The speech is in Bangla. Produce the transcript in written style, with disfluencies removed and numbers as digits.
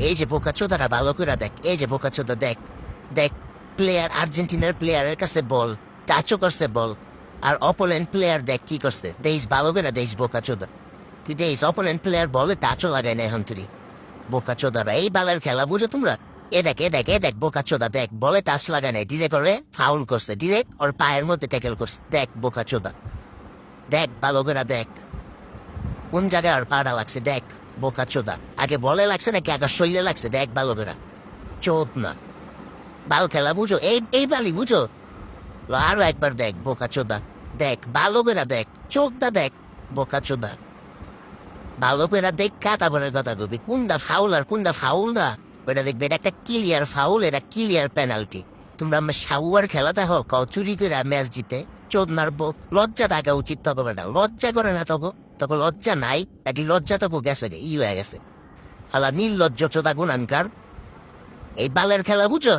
এই যে বোকাচোদারা ভালো করে দেখ, এই যে বোকাচোদা দেখ, দেখ প্লেয়ার আর্জেন্টিনার প্লেয়ারের কাছে বল টাচও করছে বল, আর অপোনেন্ট প্লেয়ার দেখ কি করছে, দেশ ভালো করে দেশ বোকাচোদা, তুই দেশ অপোনেন্ট প্লেয়ার বলে টাচও লাগাই না এখন তুই। বোকাচোদারা এই বালের খেলা বুঝো তোমরা। এ দেখ বোকাচোদা দেখ বলে টাচ লাগায় নাই, ডিরেক্ট করে ফাউল করছে, ডিরেক্ট ওর পায়ের মধ্যে ট্যাকেল করছে, দেখ বোকাচোদা, দেখ ভালো করে দেখ কোন জায়গায় আর পাড়া লাগছে, দেখ বোকাচোদা আগে বলে লাগছে নাকি আগে শরীরে লাগছে, দেখ ভালো করে। চোদ না, বাল খেলা বুঝো, এই বালি বুঝো। আরো একবার দেখ বোকাচোদা, দেখ ভালো করে দেখ, চোখটা দেখ বোকাচোদা, ভালো করে দেখ কাতাবনের কথা কবি কোনটা ফাউল আর কোনটা ফাউল না ওটা দেখবে, এটা একটা ক্লিয়ার ফাউল, এটা ক্লিয়ার পেনাল্টি। তোমরা আমার সাউয়ার খেলাতে হোক চুরি করে ম্যাচ জিতে চোদ মারবো, লজ্জা থাকা উচিত তবে না, লজ্জা করে না তখন, তখন লজ্জা নাই নাকি লজ্জা তবু গেছে ই হয়ে গেছে। হালা নীল লজ্জ চোদা গুণানকার, এই বালের খেলা বুঝো।